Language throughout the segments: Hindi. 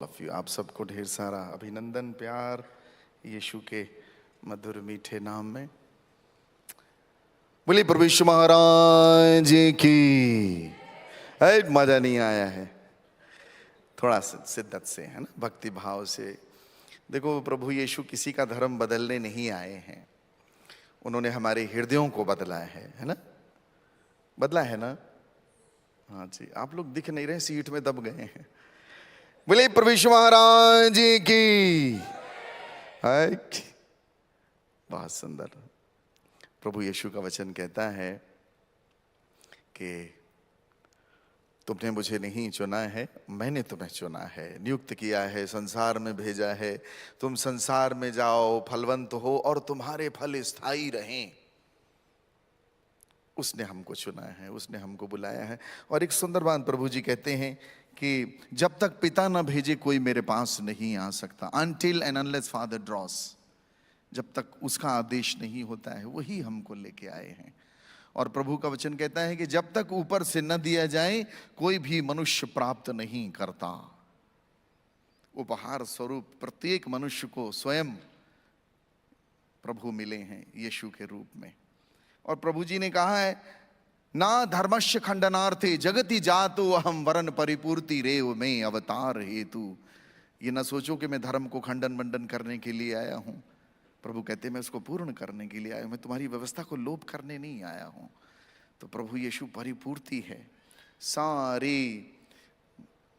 ऑफ यू, आप सबको ढेर सारा अभिनंदन, प्यार यीशु के मधुर मीठे नाम में। बोलिए प्रभु यीशु महाराज की। मजा नहीं आया है? थोड़ा शिद्दत से, है ना, भक्ति भाव से। देखो, प्रभु यीशु किसी का धर्म बदलने नहीं आए हैं, उन्होंने हमारे हृदयों को बदला है ना, बदला है ना। हाँ जी, आप लोग दिख नहीं रहे, सीट में दब गए हैं। बोले प्रभु यीशु महाराज की। बहुत सुंदर। प्रभु यीशु का वचन कहता है कि तुमने मुझे नहीं चुना है, मैंने तुम्हें चुना है, नियुक्त किया है, संसार में भेजा है। तुम संसार में जाओ, फलवंत हो और तुम्हारे फल स्थायी रहें। उसने हमको चुना है, उसने हमको बुलाया है। और एक सुंदर बात प्रभु जी कहते हैं कि जब तक पिता ना भेजे कोई मेरे पास नहीं आ सकता। अनटिल एंड अनलेस फादर ड्रॉस, जब तक उसका आदेश नहीं होता है, वही हमको लेके आए हैं। और प्रभु का वचन कहता है कि जब तक ऊपर से न दिया जाए कोई भी मनुष्य प्राप्त नहीं करता। उपहार स्वरूप प्रत्येक मनुष्य को स्वयं प्रभु मिले हैं यीशु के रूप में। और प्रभु जी ने कहा है, ना धर्मस्य खंडनार्थे जगति जातो अहम वरन परिपूर्ति रेव में अवतार हेतु। ये ना सोचो कि मैं धर्म को खंडन मंडन करने के लिए आया हूं। प्रभु कहते हैं मैं उसको पूर्ण करने के लिए आया हूं, मैं तुम्हारी व्यवस्था को लोप करने नहीं आया हूं। तो प्रभु यीशु परिपूर्ति है। सारी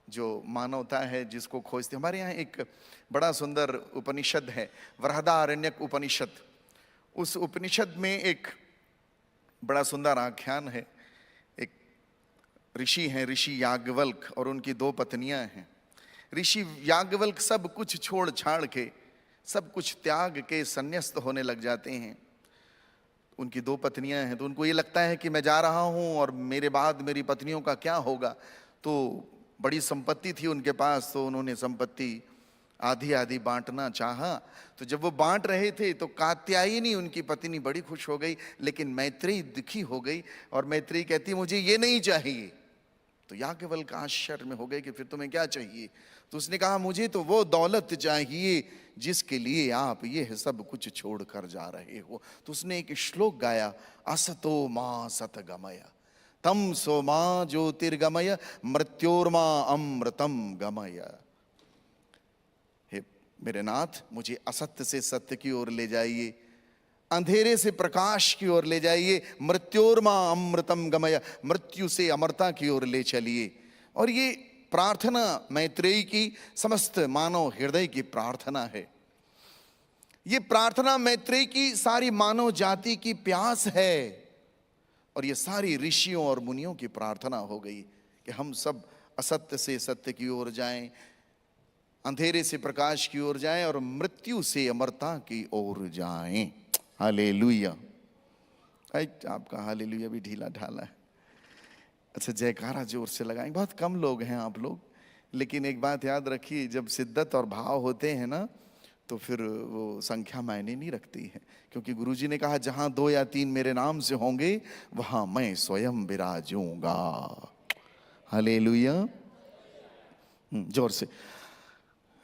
जो मानवता है जिसको खोजते, हमारे यहाँ एक बड़ा सुंदर उपनिषद है, बृहदारण्यक उपनिषद। उस उपनिषद में एक बड़ा सुंदर आख्यान है। एक ऋषि हैं, ऋषि याज्ञवल्क्य, और उनकी दो पत्नियां हैं। ऋषि याज्ञवल्क्य सब कुछ छोड़ छाड़ के, सब कुछ त्याग के संन्यास्त होने लग जाते हैं। उनकी दो पत्नियां हैं, तो उनको ये लगता है कि मैं जा रहा हूं और मेरे बाद मेरी पत्नियों का क्या होगा। तो बड़ी संपत्ति थी उनके पास, तो उन्होंने संपत्ति आधी आधी बांटना चाहा। तो जब वो बांट रहे थे तो कात्यायनी उनकी पत्नी बड़ी खुश हो गई, लेकिन मैत्रेयी दुखी हो गई। और मैत्रेयी कहती मुझे ये नहीं चाहिए। तो याज्ञवल्क्य आश्चर्य में हो गए कि फिर तुम्हें क्या चाहिए। तो उसने कहा मुझे तो वो दौलत चाहिए जिसके लिए आप ये सब कुछ छोड़ कर जा रहे हो। तो उसने एक श्लोक गाया, असतो मां सतगमय तम सो मां ज्योतिर्गमय मृत्योर्मा अमृतम गमय। हे मेरे नाथ, मुझे असत्य से सत्य की ओर ले जाइए, अंधेरे से प्रकाश की ओर ले जाइए, मृत्योर्मा अमृतम गमय, मृत्यु से अमरता की ओर ले चलिए। और ये प्रार्थना मैत्रेयी की समस्त मानव हृदय की प्रार्थना है। ये प्रार्थना मैत्रेयी की सारी मानव जाति की प्यास है। और ये सारी ऋषियों और मुनियों की प्रार्थना हो गई कि हम सब असत्य से सत्य की ओर जाएं, अंधेरे से प्रकाश की ओर जाएं और मृत्यु से अमरता की ओर जाएं। हालेलुया। आपका हालेलुया भी ढीला ढाला है। अच्छा, जयकारा जोर से लगाएंगे। बहुत कम लोग हैं आप लोग, लेकिन एक बात याद रखिए, जब शिद्दत और भाव होते हैं ना, तो फिर वो संख्या मायने नहीं रखती है। क्योंकि गुरुजी ने कहा जहां 2 या 3 मेरे नाम से होंगे वहां मैं स्वयं विराजूंगा। हालेलुया। जोर से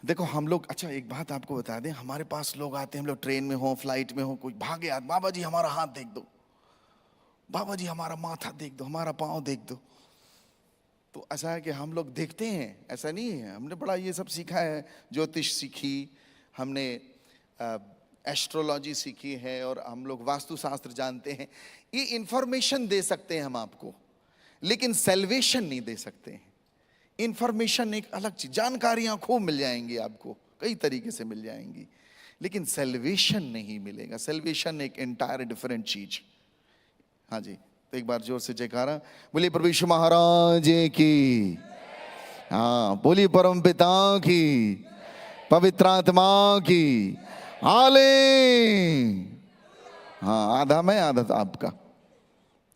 देखो हम लोग। अच्छा, एक बात आपको बता दें, हमारे पास लोग आते हैं, हम लोग ट्रेन में हो, फ्लाइट में हो, कोई भागे आते, बाबा जी हमारा हाथ देख दो, बाबा जी हमारा माथा देख दो, हमारा पांव देख दो। तो ऐसा है कि हम लोग देखते हैं, ऐसा नहीं है। हमने बड़ा ये सब सीखा है, ज्योतिष सीखी हमने, एस्ट्रोलॉजी सीखी है, और हम लोग वास्तुशास्त्र जानते हैं। ये इंफॉर्मेशन दे सकते हैं हम आपको, लेकिन सेल्वेशन नहीं दे सकते हैं। इंफॉर्मेशन एक अलग चीज, जानकारियां खूब मिल जाएंगी आपको, कई तरीके से मिल जाएंगी, लेकिन सेल्वेशन नहीं मिलेगा। सेल्वेशन एक एंटायर डिफरेंट चीज। हाँ जी, तो एक बार जोर से जयकारा बोलिए प्रभु यीशु महाराज की। हाँ, बोलिए परम पिता की, पवित्र आत्मा की। हाले। हाँ, आधा मैं आधा आपका।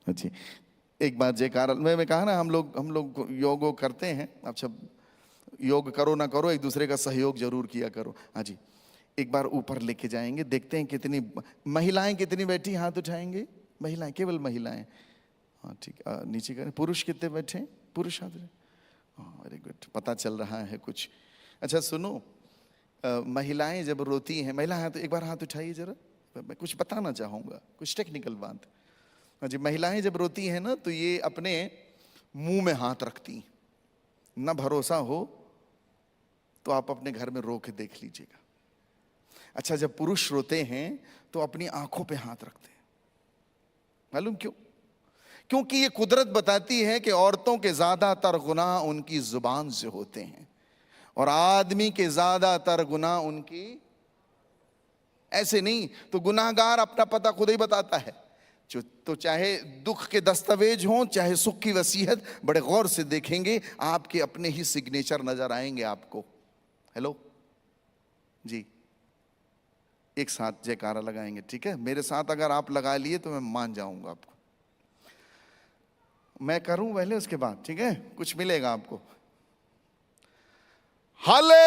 अच्छी, एक बार जयकारा। मैं कहा ना, हम लोग योग करते हैं। अच्छा, योग करो ना करो, एक दूसरे का सहयोग जरूर किया करो। हाँ जी, एक बार ऊपर लेके जाएंगे, देखते हैं कितनी महिलाएं कितनी बैठी, हाथ उठाएंगे। महिलाएं, केवल महिलाएं। हाँ ठीक, नीचे करें। पुरुष कितने बैठे हैं? पुरुष हाथ। हाँ, वेरी गुड, पता चल रहा है कुछ। अच्छा सुनो, महिलाएं जब रोती हैं, महिला हाथ एक बार हाथ उठाइए जरा, मैं कुछ बताना चाहूँगा, कुछ टेक्निकल बात। जी, महिलाएं जब रोती हैं ना तो ये अपने मुंह में हाथ रखती, ना भरोसा हो तो आप अपने घर में रो के देख लीजिएगा। अच्छा, जब पुरुष रोते हैं तो अपनी आंखों पे हाथ रखते हैं। मालूम क्यों? क्योंकि ये कुदरत बताती है कि औरतों के ज्यादातर गुनाह उनकी जुबान से होते हैं और आदमी के ज्यादातर गुनाह उनकी, ऐसे नहीं तो गुनाहगार अपना पता खुद ही बताता है। जो तो चाहे दुख के दस्तावेज हों चाहे सुख की वसीयत, बड़े गौर से देखेंगे आपके अपने ही सिग्नेचर नजर आएंगे आपको। हेलो जी, एक साथ जयकारा लगाएंगे, ठीक है? मेरे साथ अगर आप लगा लिए तो मैं मान जाऊंगा आपको। मैं करूं पहले, उसके बाद, ठीक है? कुछ मिलेगा आपको। हालेलुया।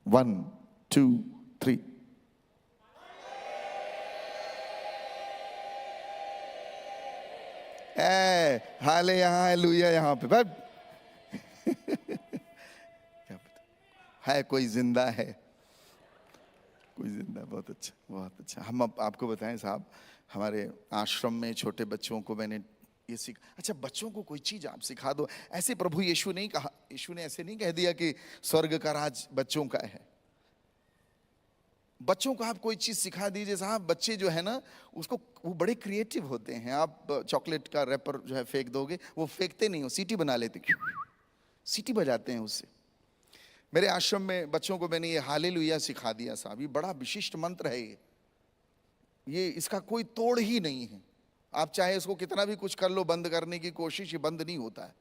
1 2 3। हाले यहाँ लुया यहाँ पे बस है, कोई जिंदा है, कोई जिंदा। बहुत अच्छा, बहुत अच्छा। हम अब आपको बताएं साहब, हमारे आश्रम में छोटे बच्चों को मैंने ये अच्छा, बच्चों को कोई चीज आप सिखा दो। ऐसे प्रभु यीशु नहीं कहा, यीशु ने ऐसे नहीं कह दिया कि स्वर्ग का राज बच्चों का है। बच्चों को आप कोई चीज सिखा दीजिए साहब, बच्चे जो है ना उसको, वो बड़े क्रिएटिव होते हैं। आप चॉकलेट का रैपर जो है फेंक दोगे, वो फेंकते नहीं हो, सीटी बना लेते, सीटी बजाते हैं उससे। मेरे आश्रम में बच्चों को मैंने ये हालेलुया सिखा दिया साहब। ये बड़ा विशिष्ट मंत्र है, ये इसका कोई तोड़ ही नहीं है। आप चाहे इसको कितना भी कुछ कर लो, बंद करने की कोशिश, ये बंद नहीं होता है।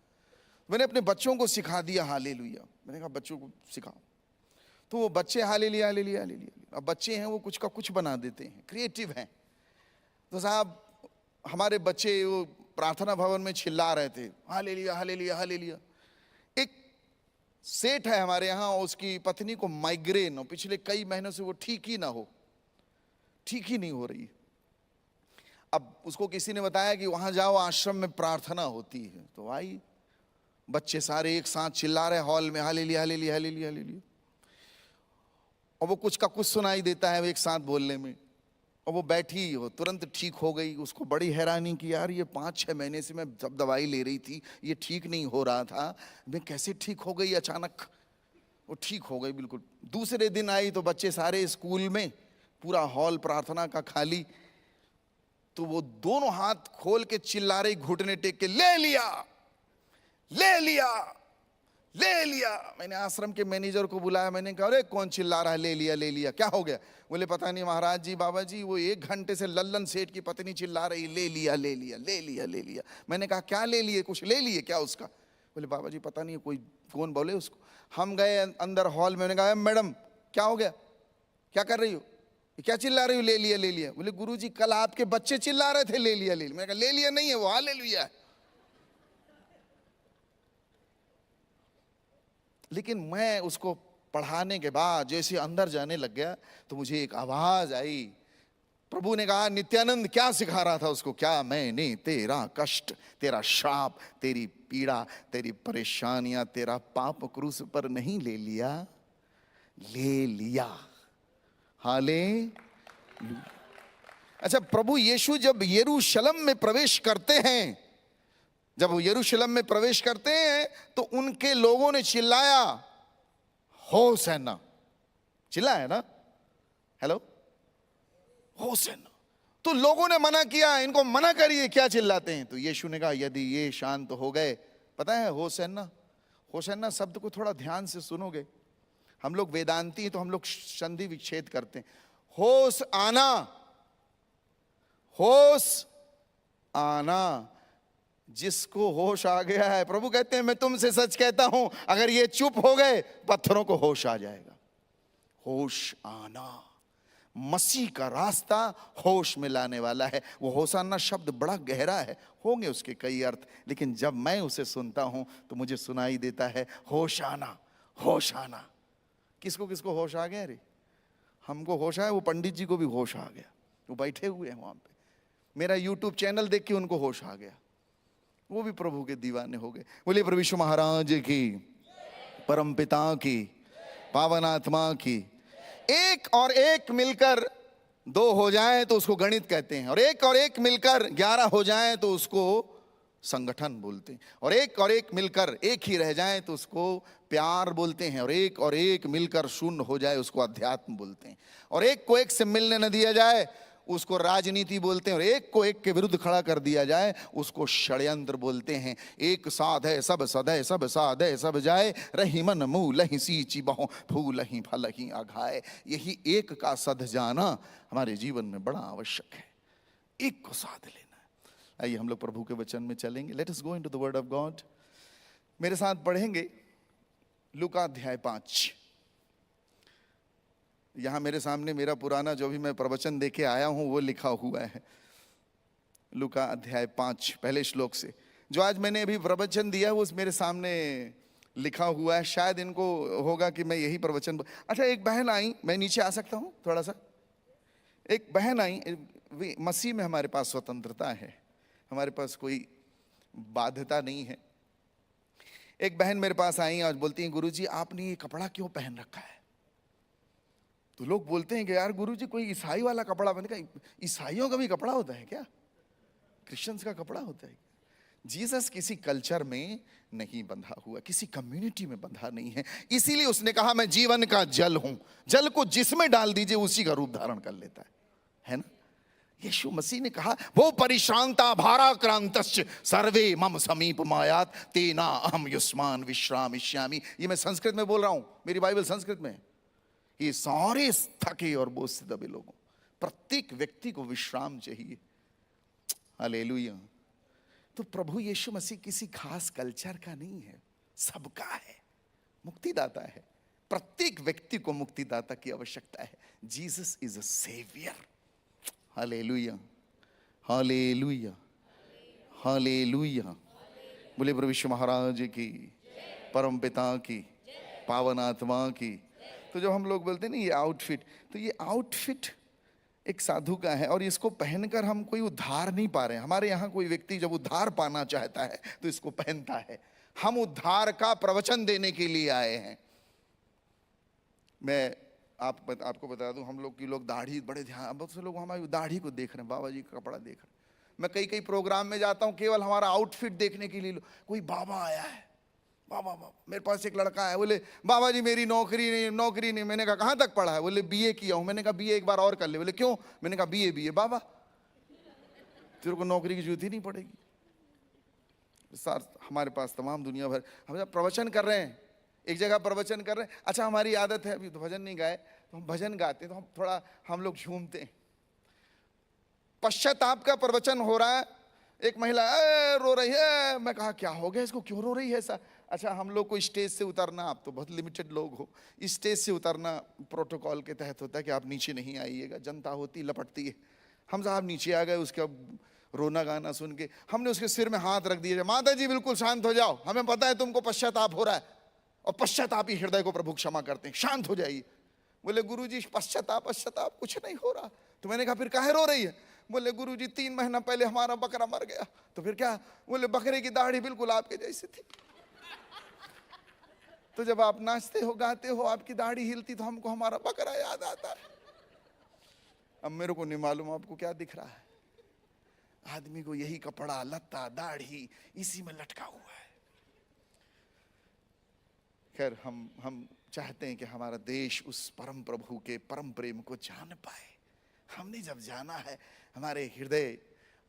मैंने अपने बच्चों को सिखा दिया हालेलुया। मैंने कहा बच्चों को सिखाओ, तो वो बच्चे हालेलुया हालेलुया हालेलुया। अब बच्चे हैं वो कुछ का कुछ बना देते हैं, क्रिएटिव हैं। तो साहब हमारे बच्चे वो प्रार्थना भवन में चिल्ला रहे थे हालेलुया हालेलुया हालेलुया। एक सेठ है हमारे यहाँ, उसकी पत्नी को माइग्रेन, और पिछले कई महीनों से वो ठीक ही ना हो, ठीक ही नहीं हो रही। अब उसको किसी ने बताया कि वहां जाओ, आश्रम में प्रार्थना होती है। तो आई, बच्चे सारे एक साथ चिल्ला रहे हॉल में हालेलुया हालेलुया हालेलुया हालेलुया। और वो कुछ का कुछ सुनाई देता है एक साथ बोलने में, और वो बैठी हो, तुरंत ठीक हो गई। उसको बड़ी हैरानी की, यार ये 5-6 महीने से मैं जब दवाई ले रही थी ये ठीक नहीं हो रहा था, मैं कैसे ठीक हो गई अचानक? वो ठीक हो गई बिल्कुल। दूसरे दिन आई तो बच्चे सारे स्कूल में, पूरा हॉल प्रार्थना का खाली। तो वो दोनों हाथ खोल के चिल्ला रही, घुटने टेक के, ले लिया ले लिया ले लिया। मैंने आश्रम के मैनेजर को बुलाया, मैंने कहा अरे कौन चिल्ला रहा है ले लिया ले लिया, क्या हो गया? बोले पता नहीं महाराज जी, बाबा जी, वो 1 घंटे से लल्लन सेठ की पत्नी चिल्ला रही ले लिया ले लिया ले लिया ले लिया। मैंने कहा क्या ले लिए, कुछ ले लिए क्या उसका? बोले बाबा जी पता नहीं, कोई कौन बोले उसको। हम गए अंदर हॉल में, मैंने कहा मैडम क्या हो गया, क्या कर रही हो, क्या चिल्ला रही हो ले लिया ले लिया? बोले गुरुजी कल आपके बच्चे चिल्ला रहे थे ले लिया ले लिया। मैंने कहा ले लिया नहीं है वो, हालेलुया है। लेकिन मैं उसको पढ़ाने के बाद जैसे अंदर जाने लग गया तो मुझे एक आवाज आई। प्रभु ने कहा नित्यानंद क्या सिखा रहा था उसको? क्या मैंने तेरा कष्ट, तेरा श्राप, तेरी पीड़ा, तेरी परेशानियां, तेरा पाप क्रूस पर नहीं ले लिया? ले लिया। हाले। अच्छा, प्रभु यीशु जब यरूशलेम में प्रवेश करते हैं, जब वो यरूशलेम में प्रवेश करते हैं तो उनके लोगों ने चिल्लाया होसैना। चिल्लाया ना, हेलो, होसैना। तो लोगों ने मना किया, इनको मना करिए, क्या चिल्लाते हैं? तो यीशु ने कहा यदि ये शांत हो गए, पता है होसैना, होसैना शब्द को थोड़ा ध्यान से सुनोगे, हम लोग वेदांती हैं तो हम लोग संधि विच्छेद करते हैं। होश आना, होश आना, जिसको होश आ गया है, प्रभु कहते हैं मैं तुमसे सच कहता हूं अगर ये चुप हो गए पत्थरों को होश आ जाएगा। होश आना, मसीह का रास्ता होश में लाने वाला है। वो होशाना शब्द बड़ा गहरा है, होंगे उसके कई अर्थ, लेकिन जब मैं उसे सुनता हूं तो मुझे सुनाई देता है होश आना, होश आना। किसको किसको होश आ गया रे? हमको होश आया, वो पंडित जी को भी होश आ गया, वो बैठे हुए हैं वहां पे, मेरा यूट्यूब चैनल देख के उनको होश आ गया, वो भी प्रभु के दीवाने हो गए। बोलिए प्रभु यीशु महाराज की, परम पिता की, पावन आत्मा की। एक और एक मिलकर 2 हो जाए तो उसको गणित कहते हैं, और एक मिलकर 11 हो जाए तो उसको संगठन बोलते हैं, और एक मिलकर 1 ही रह जाए तो उसको प्यार बोलते हैं, और एक मिलकर 0 हो जाए उसको अध्यात्म बोलते हैं, और एक को एक से मिलने न दिया जाए उसको राजनीति बोलते हैं, और एक को एक के विरुद्ध खड़ा कर दिया जाए उसको षड्यंत्र बोलते हैं। एक साध है सब सद है, सब साध है सब जाए, रही मन मूल ही सींची बहु फूल ही फल ही आघाए। यही एक का सद जाना हमारे जीवन में बड़ा आवश्यक है, एक को साध लेना। आइए हम लोग प्रभु के वचन में चलेंगे। Let us go into the word of God. मेरे साथ पढ़ेंगे लूका अध्याय 5। यहां मेरे सामने मेरा पुराना जो भी मैं प्रवचन देके आया हूं वो लिखा हुआ है, लूका अध्याय 5 पहले श्लोक से। जो आज मैंने अभी प्रवचन दिया वो मेरे सामने लिखा हुआ है, शायद इनको होगा कि मैं यही प्रवचन। अच्छा, एक बहन आई, मैं नीचे आ सकता हूं थोड़ा सा? एक बहन आई, मसीह में हमारे पास स्वतंत्रता है, हमारे पास कोई बाध्यता नहीं है। एक बहन मेरे पास आई और बोलती हैं, गुरुजी आपने ये कपड़ा क्यों पहन रखा है? तो लोग बोलते हैं कि यार गुरुजी कोई ईसाई वाला कपड़ा। मैंने कहा ईसाइयों का भी कपड़ा होता है क्या? क्रिश्चियंस का कपड़ा होता है? जीसस किसी कल्चर में नहीं बंधा हुआ, किसी कम्युनिटी में बंधा नहीं है, इसीलिए उसने कहा मैं जीवन का जल हूं, जल को जिसमें डाल दीजिए उसी का रूप धारण कर लेता है ना? यीशु मसीह ने कहा वो परिश्रांता भाराक्रांतश्च सर्वे मम समीप मायात तेना अहम युष्मान विश्रामिष्यामि। ये मैं संस्कृत में बोल रहा हूं, मेरी बाइबल संस्कृत में है। ये सारे थके और बोझ से दबे लोगों, प्रत्येक व्यक्ति को विश्राम चाहिए। हालेलुया। तो प्रभु यीशु मसीह किसी खास कल्चर का नहीं है, सबका है, मुक्तिदाता है। प्रत्येक व्यक्ति को मुक्तिदाता की आवश्यकता है। Jesus is a saviour. Hallelujah, hallelujah, hallelujah. बोले प्रभु यीशु महाराज की, परम पिता की, पावन आत्मा की। तो जो हम लोग बोलते हैं ना ये आउटफिट, तो ये आउटफिट एक साधु का है, और इसको पहनकर हम कोई उद्धार नहीं पा रहे हैं। हमारे यहाँ कोई व्यक्ति जब उद्धार पाना चाहता है तो इसको पहनता है। हम उद्धार का प्रवचन देने के लिए आए हैं। मैं आपको बता दूं, हम लोग की लोग दाढ़ी बड़े ध्यान, बहुत से लोग हमारी दाढ़ी को देख रहे हैं, बाबा जी का कपड़ा देख रहे हैं। मैं कई प्रोग्राम में जाता हूं केवल हमारा आउटफिट देखने के लिए। कोई बाबा आया है, बाबा मेरे पास एक लड़का है, बोले बाबा जी मेरी नौकरी नहीं। मैंने कहा कहाँ तक पढ़ा है? बोले बीए किया हूं। मैंने कहा बीए एक बार और कर ले। बोले क्यों? मैंने कहा बीए बाबा तेरे को नौकरी की जरूरत ही नहीं पड़ेगी। सर हमारे पास तमाम दुनिया भर, हम जब प्रवचन कर रहे हैं, एक जगह प्रवचन कर रहे हैं, अच्छा हमारी आदत है, अभी तो भजन नहीं गाए तो हम भजन गाते हैं, तो हम लोग झूमते हैं। पश्चाताप का प्रवचन हो रहा है, एक महिला रो रही है। मैं कहा क्या हो गया इसको, क्यों रो रही है ऐसा? अच्छा हम लोग को स्टेज से उतरना, आप तो बहुत लिमिटेड लोग हो, स्टेज से उतरना प्रोटोकॉल के तहत होता है कि आप नीचे नहीं आइएगा, जनता होती लपटती है। हम साहब नीचे आ गए, उसका रोना गाना सुन के हमने उसके सिर में हाथ रख दिया, माता जी बिल्कुल शांत हो जाओ, हमें पता है तुमको पश्चाताप हो रहा है, और पश्चाताप ही हृदय को प्रभु क्षमा करते हैं, शांत हो जाइए। बोले गुरुजी पश्चाताप कुछ नहीं हो रहा। तो मैंने कहा फिर काहे रो रही है? बोले गुरुजी 3 महीना पहले हमारा बकरा मर गया। तो फिर क्या? बोले बकरे की दाढ़ी बिल्कुल आपके जैसी थी। तो जब आप नाचते हो गाते हो आपकी दाढ़ी हिलती तो हमको हमारा बकरा याद आता है। अब मेरे को नहीं मालूम आपको क्या दिख रहा है, आदमी को यही कपड़ा लत्ता दाढ़ी इसी में लटका हुआ है। खैर हम चाहते हैं कि हमारा देश उस परम प्रभु के परम प्रेम को जान पाए। हमने जब जाना है हमारे हृदय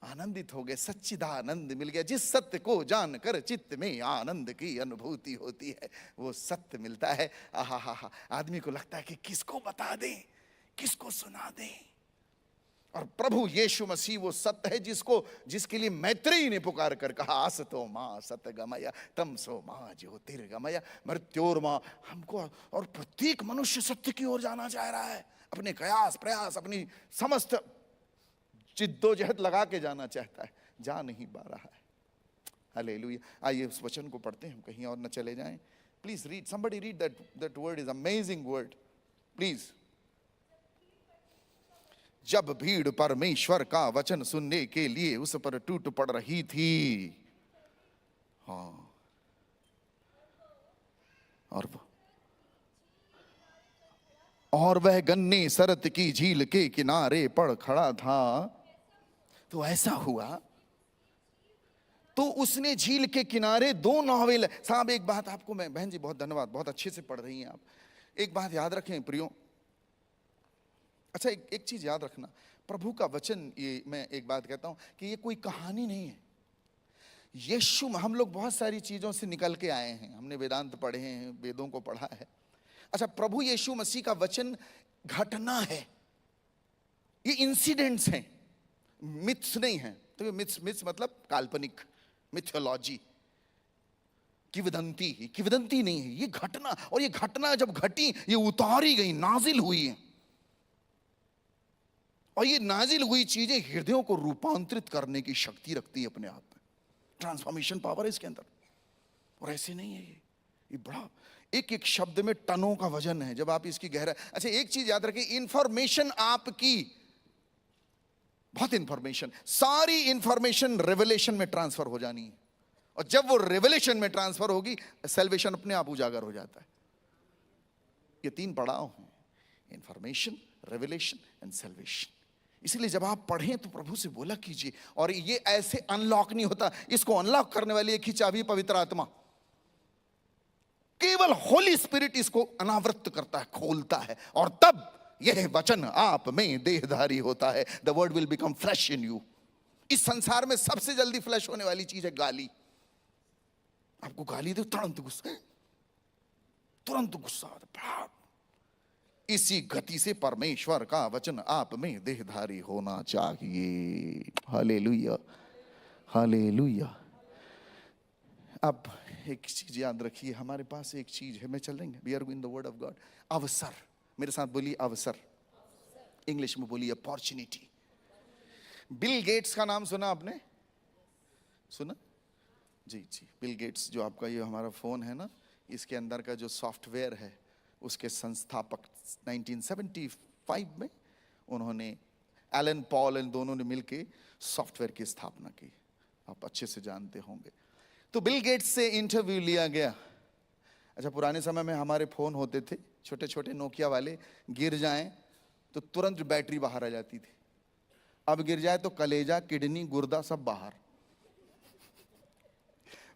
आनंदित हो गए, सच्चिदानंद मिल गया। जिस सत्य को जानकर चित्त में आनंद की अनुभूति होती है वो सत्य मिलता है। आहा, आदमी को लगता है कि किसको बता दें, किसको सुना दें। और प्रभु यीशु मसीह वो सत्य है जिसके लिए मैत्रेयी ने पुकार कर कहा असतो मां सतगमय तमसो मां ज्योतिर्गमय मृत्योर्मा। हमको और प्रत्येक मनुष्य सत्य की ओर जाना चाह रहा है, अपने कयास प्रयास अपनी समस्त जिद्दोजहद लगा के जाना चाहता है, जा नहीं पा रहा है। हालेलुया। आइए उस वचन को पढ़ते हैं, हम कहीं और न चले जाएं। Please read, somebody read that word is amazing word, please. जब भीड़ परमेश्वर का वचन सुनने के लिए उस पर टूट पड़ रही थी। हाँ, और वह गन्ने सरत की झील के किनारे पड़ खड़ा था। तो ऐसा हुआ, तो उसने झील के किनारे दो नावें। साहब एक बात आपको मैं, बहन जी बहुत धन्यवाद, बहुत अच्छे से पढ़ रही हैं आप। एक बात याद रखें प्रियो, अच्छा एक चीज याद रखना, प्रभु का वचन, ये मैं एक बात कहता हूं कि ये कोई कहानी नहीं है। यीशु, हम लोग बहुत सारी चीजों से निकल के आए हैं, हमने वेदांत पढ़े हैं, वेदों को पढ़ा है। अच्छा, प्रभु यीशु मसीह का वचन घटना है, ये इंसिडेंट्स हैं, मिथ्स नहीं है। तो ये मिथ्स मतलब काल्पनिक, मिथोलॉजी, किवदंती नहीं है, ये घटना। और ये घटना जब घटी, ये उतारी गई, नाजिल हुई है। और ये नाजिल हुई चीजें हृदयों को रूपांतरित करने की शक्ति रखती है अपने आप में। ट्रांसफॉर्मेशन पावर है इसके अंदर। और ऐसे नहीं है, ये बड़ा, एक एक शब्द में टनों का वजन है जब आप इसकी गहराई। अच्छा एक चीज याद रखिए, इंफॉर्मेशन आपकी, बहुत इंफॉर्मेशन, सारी इंफॉर्मेशन रेवलेशन में ट्रांसफर हो जानी है। और जब वो रेवलेशन में ट्रांसफर होगी, सैल्वेशन अपने आप उजागर हो जाता है। ये तीन पड़ाव हैं, इंफॉर्मेशन, रेवलेशन एंड सैल्वेशन। इसलिए जब आप पढ़ें तो प्रभु से बोला कीजिए। और ये ऐसे अनलॉक नहीं होता, इसको अनलॉक करने वाली एक ही चाबी पवित्र आत्मा। केवल होली स्पिरिट इसको अनावृत करता है, खोलता है, और तब यह वचन आप में देहधारी होता है। The word will become flash in you. इस संसार में सबसे जल्दी फ्लैश होने वाली चीज है गाली। आपको गाली दो, तुरंत गुस्सा आता है। इसी गति से परमेश्वर का वचन आप में देहधारी होना चाहिए। Hallelujah, hallelujah. अब एक चीज याद रखिए, हमारे पास एक चीज है, मैं चलेंगे, we are going the word of God. अवसर, मेरे साथ बोलिए अवसर, इंग्लिश में बोलिए अपॉर्चुनिटी। बिल गेट्स का नाम सुना आपने? सुना जी जी। बिल गेट्स, जो आपका ये हमारा फोन है ना, इसके अंदर का जो सॉफ्टवेयर है, उसके संस्थापक 1975 में उन्होंने, एलन पॉल, इन दोनों ने मिलकर सॉफ्टवेयर की स्थापना की। आप अच्छे से जानते होंगे। तो बिल गेट्स से इंटरव्यू लिया गया। अच्छा, पुराने समय में हमारे फोन होते थे छोटे छोटे नोकिया वाले, गिर जाएं तो तुरंत बैटरी बाहर आ जाती थी। अब गिर जाए तो कलेजा, किडनी, गुर्दा सब बाहर।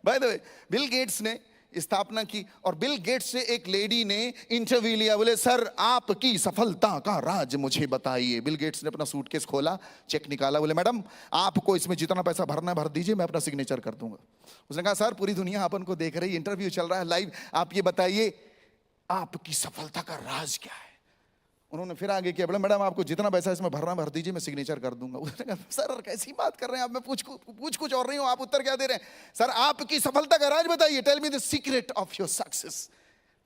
By the way, bill Gates ने स्थापना की। और बिल गेट्स से एक लेडी ने इंटरव्यू लिया, बोले सर आपकी सफलता का राज मुझे बताइए। बिल गेट्स ने अपना सूटकेस खोला, चेक निकाला, बोले मैडम आपको इसमें जितना पैसा भरना है भर दीजिए, मैं अपना सिग्नेचर कर दूंगा। उसने कहा सर पूरी दुनिया अपन को देख रही, इंटरव्यू चल रहा है लाइव, आप ये बताइए आपकी सफलता का राज क्या है। उन्होंने फिर आगे किया, बोले मैडम आपको जितना पैसा इसमें भरना भर दीजिए, मैं सिग्नेचर कर दूंगा। उसने कहा सर कैसी बात कर रहे हैं आप, मैं पूछ कुछ और रही हूं, आप उत्तर क्या दे रहे हैं। सर आपकी सफलता का राज बताइए, tell me the secret of your success.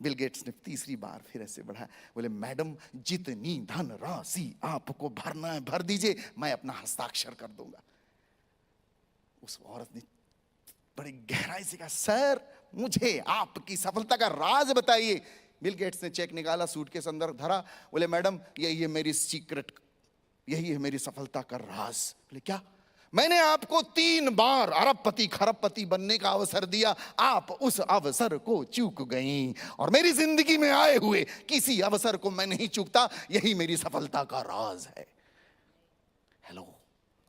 Bill Gates ने तीसरी बार फिर ऐसे बढ़ाया, बोले मैडम जितनी धन राशि आपको भरना है भर दीजिए, मैं अपना हस्ताक्षर कर दूंगा। उस औरत ने बड़ी गहराई से कहा सर मुझे आपकी सफलता का राज बताइए। बिल गेट्स ने चेक निकाला, सूटकेस अंदर धरा, बोले मैडम यही है मेरी सीक्रेट, यही है मेरी सफलता का राज। बोले क्या? मैंने आपको 3 बार अरबपति खरबपति बनने का अवसर दिया, आप उस अवसर को चूक गई, और मेरी जिंदगी में आए हुए किसी अवसर को मैं नहीं चूकता, यही मेरी सफलता का राज है। हेलो,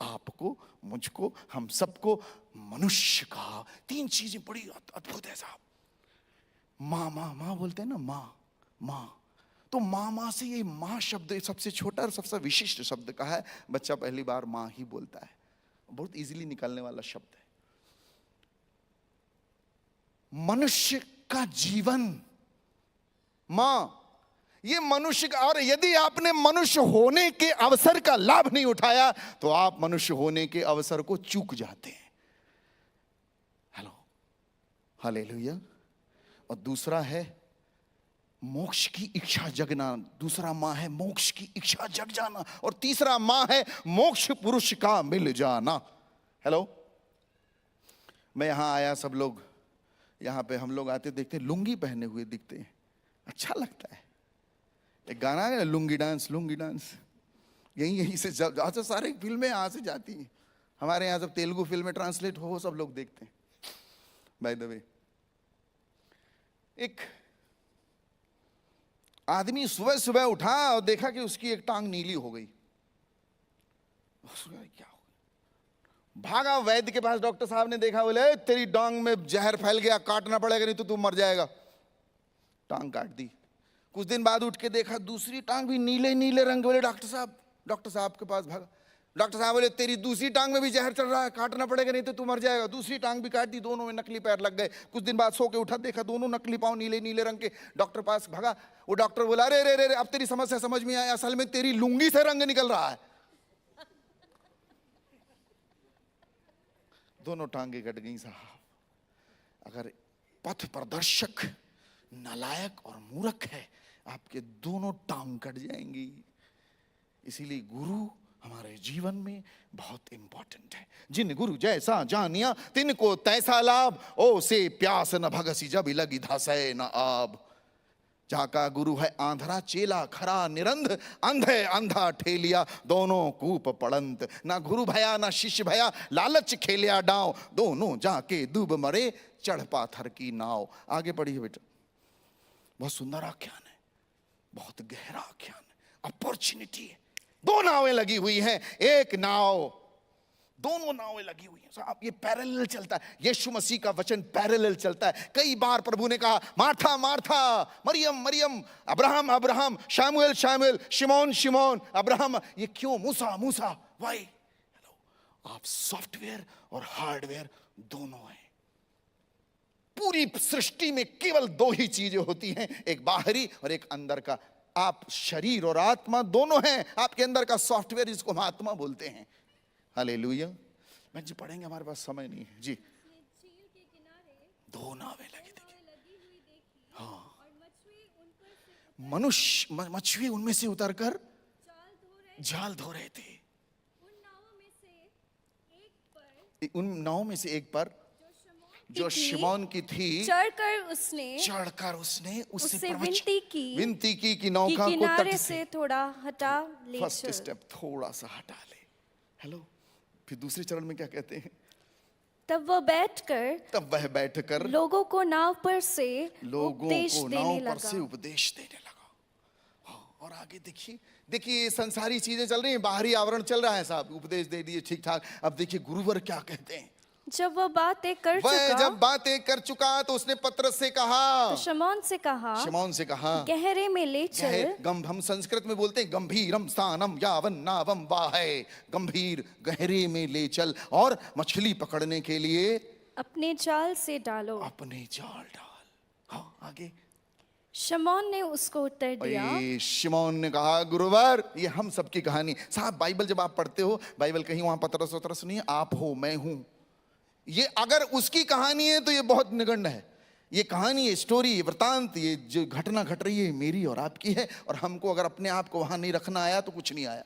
आपको, मुझको, हम सबको, मनुष्य का 3 चीजें बड़ी अद्भुत है साहब। माँ माँ माँ बोलते हैं ना, माँ माँ, तो माँ माँ से ये माँ शब्द सबसे छोटा और सबसे विशिष्ट शब्द का है। बच्चा पहली बार माँ ही बोलता है, बहुत इजीली निकलने वाला शब्द है। मनुष्य का जीवन, माँ, ये मनुष्य का, और यदि आपने मनुष्य होने के अवसर का लाभ नहीं उठाया तो आप मनुष्य होने के अवसर को चूक जाते हैं। Hello, hallelujah. और दूसरा है मोक्ष की इच्छा जगना, दूसरा माँ है मोक्ष की इच्छा जग जाना, और तीसरा माँ है मोक्ष पुरुष का मिल जाना। हेलो, मैं यहां आया, सब लोग यहां पे, हम लोग आते देखते लुंगी पहने हुए दिखते हैं, अच्छा लगता है। एक गाना है लुंगी डांस, लुंगी डांस, यहीं से अच्छा सारे फिल्में यहाँ से जाती हैं। हमारे यहाँ जब तेलुगु फिल्में ट्रांसलेट हो सब लोग देखते हैं। बाय द वे, एक आदमी सुबह सुबह उठा और देखा कि उसकी एक टांग नीली हो गई। क्या हो गया? भागा वैद्य के पास। डॉक्टर साहब ने देखा, बोले तेरी टांग में जहर फैल गया, काटना पड़ेगा नहीं तो तू मर जाएगा। टांग काट दी। कुछ दिन बाद उठ के देखा दूसरी टांग भी नीले नीले रंग। बोले डॉक्टर साहब के पास भागा। डॉक्टर साहब बोले तेरी दूसरी टांग में भी जहर चल रहा है, काटना पड़ेगा नहीं तो तू मर जाएगा। दूसरी टांग भी काट दी, दोनों में नकली पैर लग गए। कुछ दिन बाद सो के उठा, देखा दोनों नकली पांव नीले नीले रंग के। डॉक्टर पास भागा। वो डॉक्टर बोला अरे रे रे, अब तेरी समस्या समझ में आया, असल में तेरी लुंगी से रंग निकल रहा है। दोनों टांगे कट गई साहब। अगर पथ प्रदर्शक नालायक और मूर्ख है, आपके दोनों टांग कट जाएंगी। इसीलिए गुरु हमारे जीवन में बहुत इंपॉर्टेंट है। जिन गुरु जैसा जानिया तिनको तैसा लाभ, ओ से प्यास न भगसी जब लगी धसे न आब। जाका गुरु है आंधरा चेला खरा निरंध, अंधे अंधा ठेलिया दोनों कूप पड़ंत। ना गुरु भया ना शिष्य भया, लालच खेलिया डांव, दोनों जाके डूब मरे चढ़ पाथर की नाव। आगे पढ़िए बेटा, बहुत सुंदर आख्यान है, बहुत गहरा आख्यान है, अपॉर्चुनिटी है। दो नावें लगी हुई हैं, एक नाव, दोनों नावें लगी हुई हैं साहब। ये पैरेलल चलता है, यीशु मसीह का वचन पैरेलल चलता है। कई बार प्रभु ने कहा मार्था मार्था, मरियम मरियम, अब्राहम अब्राहम, शामुएल शामुएल, शिमोन शिमोन, अब्राहम। ये क्यों? मूसा मूसा। वाई? हेलो, आप सॉफ्टवेयर और हार्डवेयर दोनों हैं। पूरी सृष्टि में केवल दो ही चीजें होती हैं, एक बाहरी और एक अंदर का। आप शरीर और आत्मा दोनों हैं। आपके अंदर का सॉफ्टवेयर, जिसको हम आत्मा बोलते हैं। हालेलुया। मैं जी पढ़ेंगे, हमारे पास समय नहीं है जी। झील के किनारे दो नावें लगी थी। लगी हुई देखी, हाँ, और मछुए उन पर से मनुष्य मछुए उनमें से उतरकर जाल धो रहे जाल धो रहे थे। उन नावों में से एक पर उन नावों में से एक पर जो थी, शिमोन की थी, चढ़कर उसने उससे विनती की कि नौका को किनारे तट से थोड़ा हटा ले फर्स्ट चल। स्टेप थोड़ा सा हटा ले। हेलो, फिर दूसरे चरण में क्या कहते हैं? तब वह बैठकर लोगों को नाव पर से उपदेश देने लगा। उपदेश देने लगा। हाँ, और आगे देखिए ये संसारी चीजें चल रही हैं, बाहरी आवरण चल रहा है साहब। उपदेश दे दिए ठीक ठाक। अब देखिए गुरुवर क्या कहते हैं। जब वह बातें कर चुका तो उसने पतरस से कहा, तो शमौन से कहा गहरे में ले चल। हम संस्कृत में बोलते हैं गंभीरम स्थानम यावन नावम वाहे। गंभीर, गहरे में ले चल और मछली पकड़ने के लिए अपने जाल से डालो। अपने जाल डाल। हाँ, आगे शमौन ने उसको उत्तर दिया। शिमोन ने कहा गुरुवर, ये हम सबकी कहानी साहब। बाइबल जब आप पढ़ते हो, बाइबल कहीं वहां पतरस नहीं, आप हो, मैं हूं। ये अगर उसकी कहानी है तो ये बहुत निगण्य है। ये कहानी, ये स्टोरी, ये वृतांत, ये जो घटना घट रही है मेरी और आपकी है। और हमको अगर अपने आप को वहां नहीं रखना आया तो कुछ नहीं आया।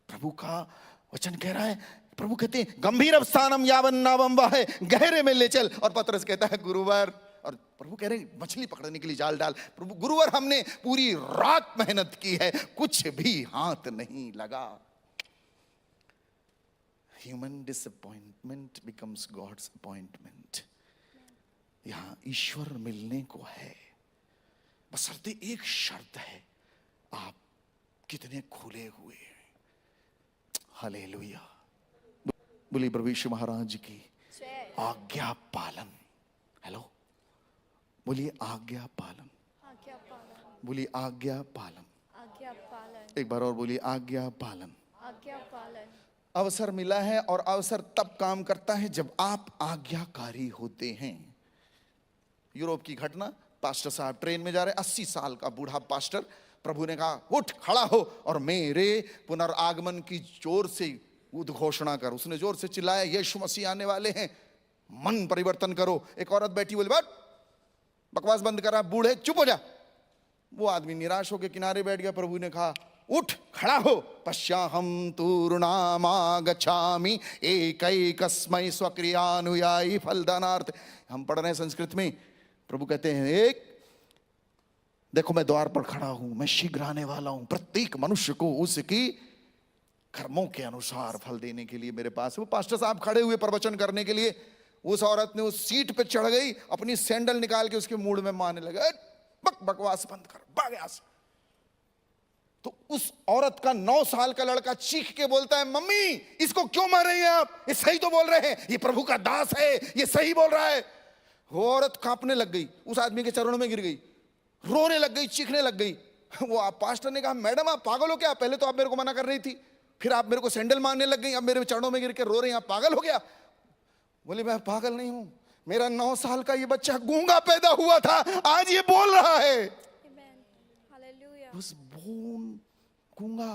प्रभु का वचन कह रहा है, प्रभु कहते हैं गंभीर स्थानम यावन नावम वाहे, गहरे में ले चल। और पतरस कहता है गुरुवर, और प्रभु कह रहे हैं मछली पकड़ने के लिए जाल डाल। प्रभु गुरुवर, हमने पूरी रात मेहनत की है, कुछ भी हाथ नहीं लगा। Human disappointment becomes God's appointment. यहां ईश्वर मिलने को है, बशर्ते एक शर्त है, आप कितने खुले हुए हैं। हालेलुया। बोलिए प्रभु यीशु महाराज की आज्ञा पालन। हेलो, बोलिए आज्ञा पालन। बोलिए आज्ञा पालन। एक बार और बोलिए आज्ञा पालन। अवसर मिला है, और अवसर तब काम करता है जब आप आज्ञाकारी होते हैं। यूरोप की घटना, पास्टर साहब ट्रेन में जा रहे, 80 साल का बूढ़ा पास्टर। प्रभु ने कहा उठ खड़ा हो और मेरे पुनरागमन की जोर से उद्घोषणा कर। उसने जोर से चिल्लाया, यीशु मसीह आने वाले हैं, मन परिवर्तन करो। एक औरत बैठी बोली, बट बकवास बंद करा, बूढ़े चुप हो जा। वो आदमी निराश होकर किनारे बैठ गया। प्रभु ने कहा उठ खड़ा हो, पश्याहम तूर्णामागच्छामि एकैकस्मै स्वक्रियानुयायी फलदानार्थ। हम पढ़ रहे हैं संस्कृत में। प्रभु कहते हैं एक देखो मैं द्वार पर खड़ा हूं, मैं शीघ्र आने वाला हूं, प्रत्येक मनुष्य को उसकी कर्मों के अनुसार फल देने के लिए मेरे पास। वो पास्टर साहब खड़े हुए प्रवचन करने के लिए, उस औरत ने उस सीट पे चढ़ गई, अपनी सैंडल निकाल के उसके मूड में मारने लगा, बकवास बंद कर, भाग यहां से। तो उस औरत का 9 साल का लड़का चीख के बोलता है, मम्मी इसको क्यों मार रही हैं आप, ये सही तो बोल रहे हैं, ये प्रभु का दास है, ये सही बोल रहा है। वो औरत कांपने लग गई, उस आदमी के चरणों में गिर गई, रोने लग गई, चीखने लग गई। वो पास्टर ने कहा, मैडम आप पागल हो क्या, पहले तो आप मेरे को मना कर रही थी, फिर आप मेरे को सैंडल मारने लग गई, अब मेरे चरणों में गिर के रो रही हैं, आप पागल हो गया। बोले मैं पागल नहीं हूं, मेरा 9 साल का ये बच्चा गूंगा पैदा हुआ था, आज ये बोल रहा है। was born गूंगा।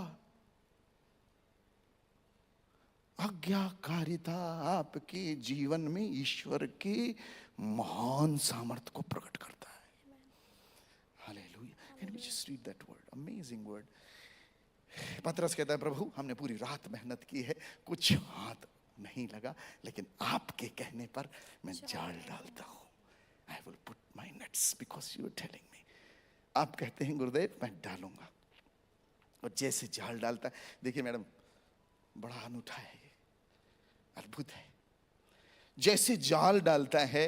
आज्ञाकारिता आपके जीवन में ईश्वर के महान सामर्थ्य को प्रकट करता है। Hallelujah. Can we just read that word? Amazing word. पतरस कहता है, प्रभु हमने पूरी रात मेहनत की है, कुछ हाथ नहीं लगा, लेकिन आपके कहने पर मैं जाल डालता हूं। I will put my nets because you are telling me. आप कहते हैं गुरुदेव मैं डालूंगा, और जैसे जाल डालता है, देखिए मैडम बड़ा अनूठा है, ये अद्भुत है। जैसे जाल डालता है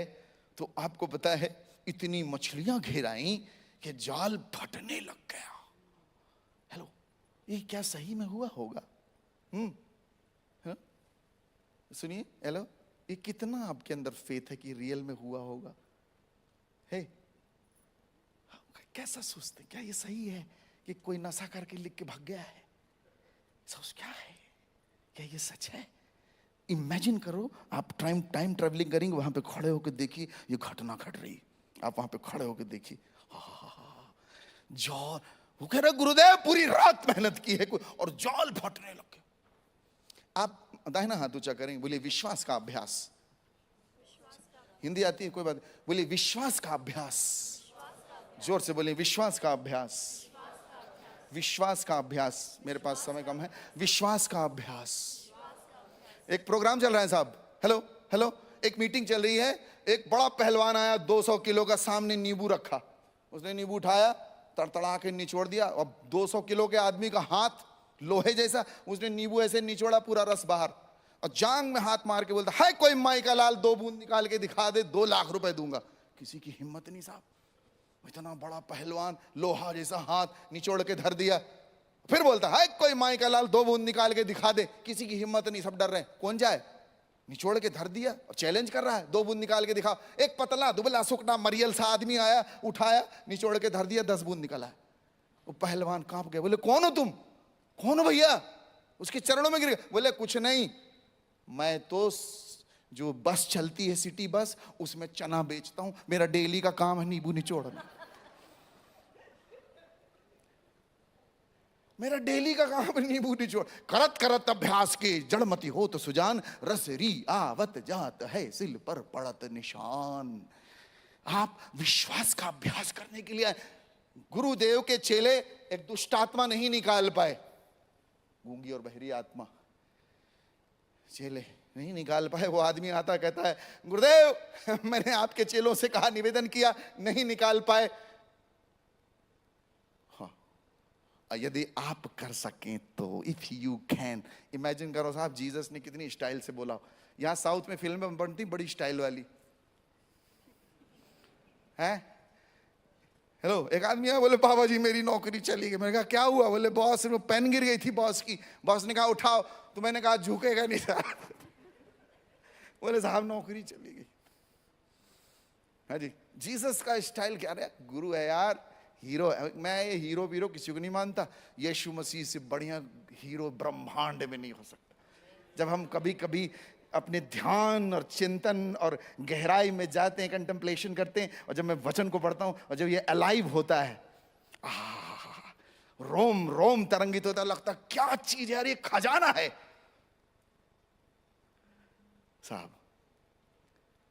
तो आपको पता है इतनी मछलियां घेर आई कि जाल फटने लग गया। हेलो, ये क्या सही में हुआ होगा? सुनिए, हेलो, ये कितना आपके अंदर फेथ है कि रियल में हुआ होगा? है कैसा सोचते, क्या ये सही है कि कोई नशा करके लिख के भाग गया है? सोच क्या है, क्या ये सच है? इमेजिन करो आप टाइम ट्रेवलिंग करेंगे, वहां पे खड़े होकर देखिए ये घटना घट रही, आप वहां पे खड़े होकर देखिए, जाल, वो कह रहे गुरुदेव पूरी रात मेहनत की है और जाल फटने लगे। आप दाहिना हाथ ऊंचा करेंगे, बोलिए विश्वास का अभ्यास। हिंदी आती है कोई बात? बोलिए विश्वास का अभ्यास। जोर से बोलिए विश्वास का अभ्यास। विश्वास का अभ्यास। मेरे पास समय कम है। विश्वास का अभ्यास। एक प्रोग्राम चल रहा है साहब, हेलो हेलो, एक मीटिंग चल रही है, एक बड़ा पहलवान आया 200 किलो का, सामने नींबू रखा, उसने नींबू उठाया, तड़तड़ा के निचोड़ दिया, और 200 किलो के आदमी का हाथ लोहे जैसा, उसने नींबू ऐसे निचोड़ा, पूरा रस बाहर, और जांग में हाथ मार के बोलता है कोई माई का लाल 2 बूंद निकाल के दिखा दे, 2 लाख रुपए दूंगा। किसी की हिम्मत नहीं साहब, इतना बड़ा पहलवान, लोहा जैसा हाथ निचोड़ के धर दिया। फिर बोलता है कोई माई का लाल 2 बूंद निकाल के दिखा दे, किसी की हिम्मत नहीं, सब डर रहे हैं, कौन जाए? निचोड़ के धर दिया और चैलेंज कर रहा है, 2 बूंद निकाल के दिखाओ। एक पतला दुबला सुकना मरियल सा आदमी आया, उठाया, निचोड़ के धर दिया, 10 बूंद निकाला। वो पहलवान कांप गए, बोले कौन हो तुम? कौन हो भैया? उसके चरणों में गिर गए, बोले कुछ नहीं, मैं तो जो बस चलती है सिटी बस, उसमें चना बेचता हूं, मेरा डेली का काम है नींबू निचोड़ना, मेरा डेली का काम है नींबू निचोड़। करत करत अभ्यास के जड़मती हो तो सुजान, रस री आवत जात है सिल पर पड़त निशान। आप विश्वास का अभ्यास करने के लिए, गुरुदेव के चेले एक दुष्ट आत्मा नहीं निकाल पाए, गूंगी और बहरी आत्मा, चेले नहीं निकाल पाए। वो आदमी आता कहता है गुरुदेव मैंने आपके चेलों से कहा, निवेदन किया, नहीं निकाल पाए। हाँ, यदि आप कर सकें तो, इफ यू कैन। इमेजिन करो साहब, जीसस ने कितनी स्टाइल से बोला। यहां साउथ में फिल्में बनती बड़ी स्टाइल वाली है। हेलो, एक आदमी है, बोले बाबा जी मेरी नौकरी चली गई। मैंने कहा क्या हुआ? बोले बॉस में पेन गिर गई थी बॉस की, बॉस ने कहा उठाओ, तो मैंने कहा झुकेगा नहीं था। बोले साहब नौकरी चली गई। हाँ जी, जीसस का स्टाइल क्या है? गुरु है यार, हीरो है। मैं ये हीरो वीरो किसी को नहीं मानता, यीशु मसीह से बढ़िया हीरो ब्रह्मांड में नहीं हो सकता। जब हम कभी कभी अपने ध्यान और चिंतन और गहराई में जाते हैं, कंटेम्पलेशन करते हैं, और जब मैं वचन को पढ़ता हूं और जब ये अलाइव होता है, रोम रोम तरंगित होता, लगता क्या चीज है यार, ये खजाना है साहब।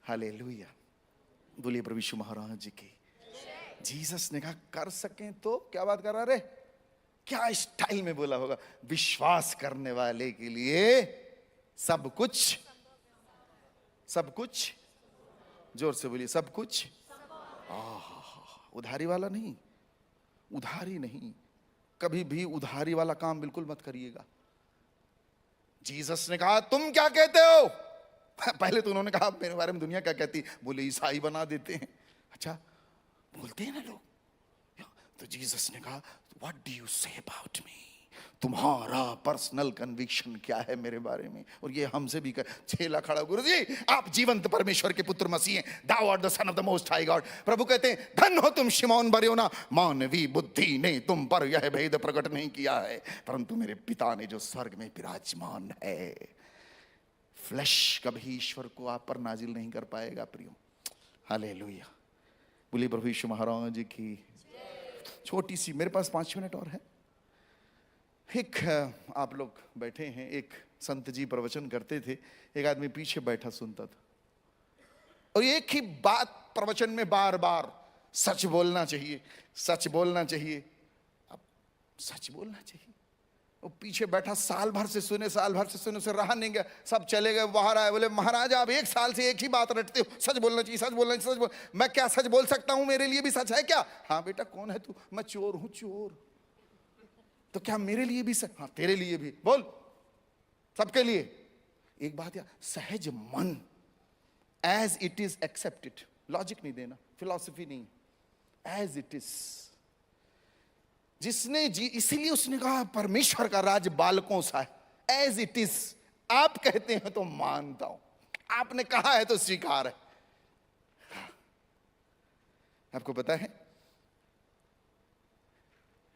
हालेलुया, बोलिए प्रभु यीशु महाराज जी की। जीसस ने कहा कर सकें तो, क्या बात कर रहा रे, क्या स्टाइल में बोला होगा? विश्वास करने वाले के लिए सब कुछ, सब कुछ, जोर से बोलिए सब कुछ। उधारी वाला नहीं, उधारी नहीं, कभी भी उधारी वाला काम बिल्कुल मत करिएगा। जीसस ने कहा तुम क्या कहते हो? पहले तो उन्होंने कहा मेरे बारे में दुनिया क्या कहती, बोले ईसाई बना देते हैं। अच्छा बोलते हैं ना लोग। तो जीसस ने कहा what do you say about me, तुम्हारा पर्सनल कन्विक्शन क्या है मेरे बारे में? और ये हमसे भी छेला खड़ा, गुरुजी आप जीवंत परमेश्वर के पुत्र मसीह हैं, thou art the son of the most high God। प्रभु कहते हैं धन हो तुम शिमोन बरयोना, मानवी बुद्धि ने तुम पर यह भेद प्रकट नहीं किया है, परंतु मेरे पिता ने जो स्वर्ग में विराजमान है। फ्लैश कभी ईश्वर को आप पर नाजिल नहीं कर पाएगा प्रियो। हालेलुया, बोलिए प्रभु यीशु महाराज की। छोटी सी, मेरे पास 5 मिनट और है। एक आप लोग बैठे हैं, एक संत जी प्रवचन करते थे, एक आदमी पीछे बैठा सुनता था, और एक ही बात प्रवचन में बार बार, सच बोलना चाहिए, सच बोलना चाहिए। अब सच बोलना चाहिए, वो पीछे बैठा साल भर से सुने, साल भर से सुने, उसे रहा नहीं गया, सब चले गए, बाहर आए, बोले महाराज आप 1 साल से एक ही बात रटते हो, सच बोलना चाहिए, सच बोलना चाहिए, सच बोल। मैं क्या सच बोल सकता हूं? मेरे लिए भी सच है क्या? हाँ बेटा कौन है तू? मैं चोर हूं, चोर। तो क्या मेरे लिए भी सच? हाँ तेरे लिए भी, बोल, सबके लिए। एक बात यार, सहज मन, as it is accepted, logic नहीं देना, फिलॉसफी नहीं, एज इट इज। जिसने जी, इसीलिए उसने कहा परमेश्वर का राज बालकों सा है, एज इट इज। आप कहते हैं तो मानता हूं, आपने कहा है तो स्वीकार है। आपको पता है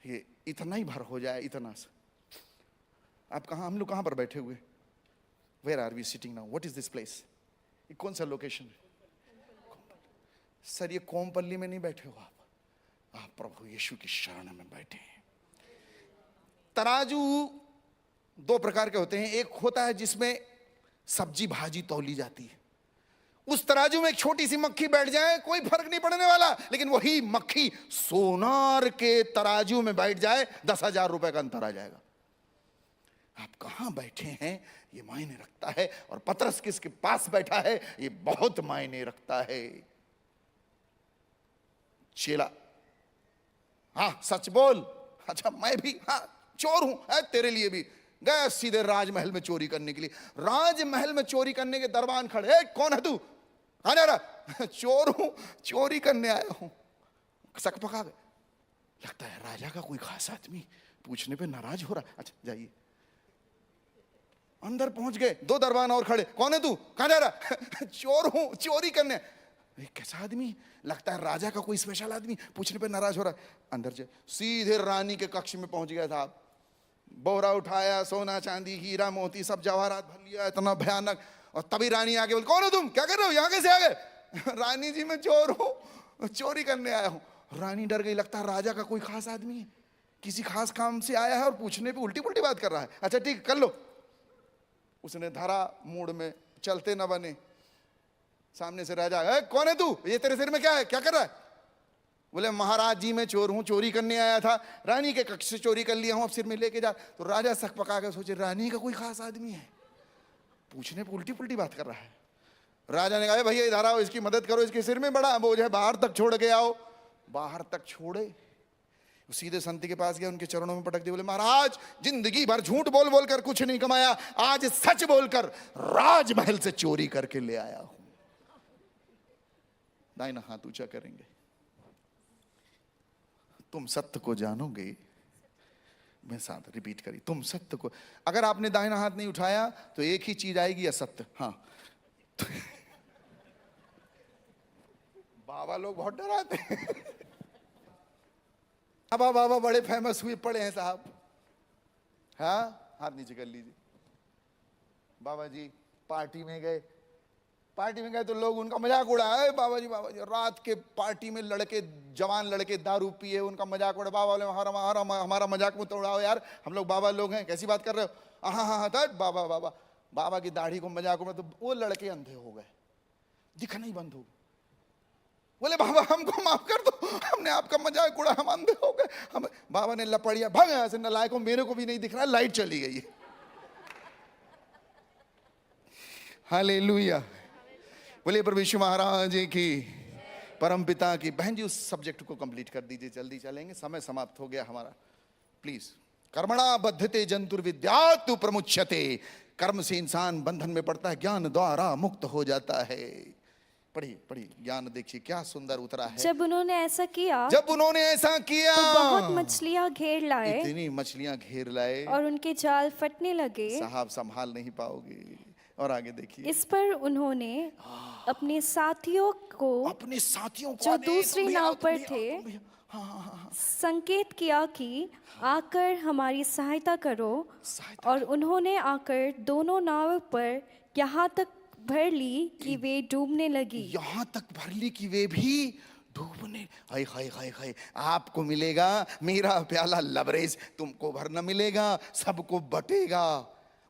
ये इतना ही भर हो जाए, इतना सा। आप कहां, हम लोग कहां पर बैठे हुए? Where are we sitting now? What is this place? ये कौन सा लोकेशन है? सर ये कोमपल्ली में नहीं बैठे हो आप प्रभु यीशु की शरण में बैठे हैं। तराजू 2 प्रकार के होते हैं, एक होता है जिसमें सब्जी भाजी तौली जाती है, उस तराजू में एक छोटी सी मक्खी बैठ जाए कोई फर्क नहीं पड़ने वाला, लेकिन वही मक्खी सोनार के तराजू में बैठ जाए 10,000 रुपए का अंतर आ जाएगा। आप कहां बैठे हैं ये मायने रखता है, और पतरस किसके पास बैठा है ये बहुत मायने रखता है। चेला, हाँ सच बोल। अच्छा मैं भी हाँ चोर हूं, तेरे लिए भी। गया सीधे राजमहल में चोरी करने के लिए। राजमहल में चोरी करने के दरबान खड़े, कौन है तू? हाँ जा रहा, चोर हूं, चोरी करने आया हूं। सक पका गए, लगता है राजा का कोई खास आदमी, पूछने पे नाराज हो रहा। अच्छा जाइए, अंदर पहुंच गए, 2 दरबान और खड़े, कौन है तू? कहां जा रहा? चोर हूं, चोरी करने। कैसा आदमी, लगता है राजा का कोई स्पेशल आदमी, पूछने पे नाराज हो रहा है। अंदर जाए, सीधे रानी के कक्ष में पहुंच गया था। बोरा उठाया, सोना चांदी हीरा मोती सब जवाहरात भर लिया, इतना भयानक। और तभी रानी आके बोल, कौन हो तुम, क्या कर रहे हो, यहाँ कैसे आ गए? रानी जी मैं चोर हूं, चोरी करने आया हूं। रानी डर गई, लगता है राजा का कोई खास आदमी है, किसी खास काम से आया है और पूछने पे उल्टी पुल्टी बात कर रहा है। अच्छा ठीक कर लो। उसने धरा मूड में, चलते न बने। सामने से राजा, कौन है तू, ये तेरे सिर में क्या है, क्या कर रहा है? बोले महाराज जी मैं चोर हूं, चोरी करने आया था, रानी के कक्ष से चोरी कर लिया हूं, अब सिर में लेके जा। तो राजा सक पका के सोचे रानी का कोई खास आदमी है, पूछने पे उल्टी पुल्टी बात कर रहा है। राजा ने कहा भैया इधर आओ, इसकी मदद करो, इसके सिर में बड़ा बोझ है, बाहर तक छोड़ के आओ। बाहर तक छोड़े, सीधे संत के पास गया, उनके चरणों में पटक दिए, बोले महाराज जिंदगी भर झूठ बोल बोल कर कुछ नहीं कमाया, आज सच बोलकर राजमहल से चोरी करके ले आया हूं। दाहिना हाथ ऊंचा करेंगे। तुम सत्य को जानोगे, मैं साथ रिपीट करी, तुम सत्य को। अगर आपने दाहिना हाथ नहीं उठाया तो एक ही चीज आएगी, असत्य। हाँ बाबा लोग बहुत डराते हैं। बाबा बाबा बड़े फेमस हुए पड़े हैं साहब। हाँ हाथ नीचे कर लीजिए। बाबा जी पार्टी में गए तो लोग उनका मजाक उड़ाया, बाबा जी रात के पार्टी में लड़के, जवान लड़के दारू पिए, उनका मजाक उड़ा। बाबा बोले हमारा मजाक मत उड़ाओ यार, हम लोग बाबा लोग हैं, कैसी बात कर रहे हो? हाँ हाँ हाँ बाबा की दाढ़ी को मजाक उड़ा। तो वो लड़के अंधे हो गए, दिखना ही बंद हो गए। बोले बाबा हमको माफ कर दो, हमने आपका मजाक उड़ा, हम अंधे हो गए। हम बाबा ने लपड़िया, भाग यहाँ से नालायकों, मेरे को भी नहीं दिख रहा, लाइट चली गई है। हालेलुया, बोले प्रभु यीशु महाराज की, परम पिता की। बहन जी उस सब्जेक्ट को कंप्लीट कर दीजिए, जल्दी चलेंगे, समय समाप्त हो गया हमारा। प्लीज कर्मणा बद्धते जंतुर्विद्यातु प्रमुच्यते, कर्म से इंसान बंधन में पड़ता है, ज्ञान द्वारा मुक्त हो जाता है। पढ़िए पढ़िए, ज्ञान देखिए क्या सुंदर उतरा है। जब उन्होंने ऐसा किया तो बहुत मछलियां घेर लाए, इतनी मछलियां घेर लाए और उनके जाल फटने लगे, साहब संभाल नहीं पाओगे। और आगे देखिए, इस पर उन्होंने अपने साथियों को जो दूसरी नाव पर थे संकेत किया कि आकर हमारी सहायता करो, और उन्होंने आकर दोनों नाव पर यहाँ तक भर ली कि वे डूबने लगी। यहाँ तक भर ली कि वे भी डूबने। हाय हाय हाय हाय, आपको मिलेगा मेरा प्याला लबरेज, तुमको भरना मिलेगा, सबको बटेगा।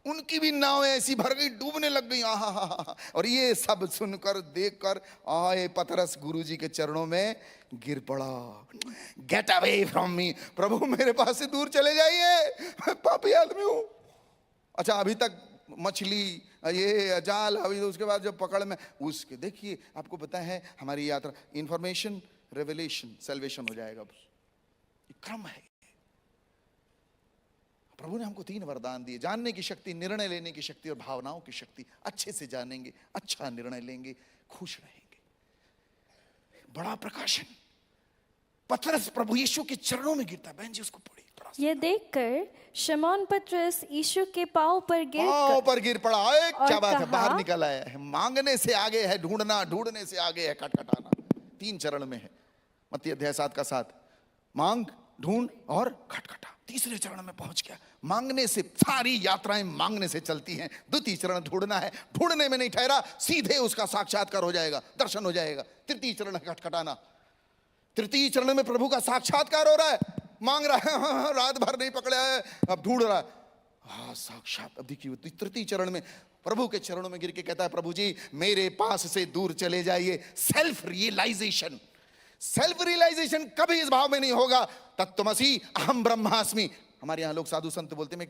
उनकी भी नाव ऐसी भर गई, डूबने लग गई। आहा, और ये सब सुनकर देखकर आए पतरस गुरुजी के चरणों में गिर पड़ा। गेट अवे फ्रॉम मी, प्रभु मेरे पास से दूर चले जाइए, मैं पापी आदमी हूं। अच्छा, अभी तक मछली ये जाल, अभी उसके बाद जब पकड़ में उसके, देखिए आपको पता है हमारी यात्रा इंफॉर्मेशन रेवलेशन सैल्वेशन हो जाएगा, क्रम है। प्रभु ने हमको 3 वरदान दिए, जानने की शक्ति, निर्णय लेने की शक्ति और भावनाओं की शक्ति। अच्छे से जानेंगे, अच्छा निर्णय लेंगे, खुश रहेंगे। बड़ा प्रकाशन। पतरस प्रभु यीशु के चरणों में गिरता है। बहन जी उसको पढ़ी। ये देखकर शमौन पतरस यीशु के पांव पर गिर पड़ा। क्या बात है, बाहर निकल आया है। मांगने से आगे है ढूंढना, ढूंढने से आगे है खटखटाना। 3 चरण में है मत्ती अध्याय 7 का 7, मांग, ढूंढ और खटखटा। तीसरे चरण में पहुंच गया। मांगने से, सारी यात्राएं मांगने से चलती हैं। द्वितीय चरण ढूंढना है, ढूंढने में नहीं ठहरा, सीधे उसका साक्षात्कार हो जाएगा, दर्शन हो जाएगा। तृतीय चरण है खटखटाना। तृतीय चरण में प्रभु का साक्षात्कार हो रहा है, मांग रहा है, रात भर नहीं पकड़ा है, अब ढूंढ रहा है, हाँ साक्षात। अब देखिए तृतीय चरण में प्रभु के चरणों में गिर के कहता है, प्रभु जी मेरे पास से दूर चले जाइए। सेल्फ रियलाइजेशन, सेल्फ रियलाइजेशन कभी इस भाव में नहीं होगा, तत्त्वमसि अहम ब्रह्मास्मि। हमारे यहाँ लोग साधु संत बोलते, मैं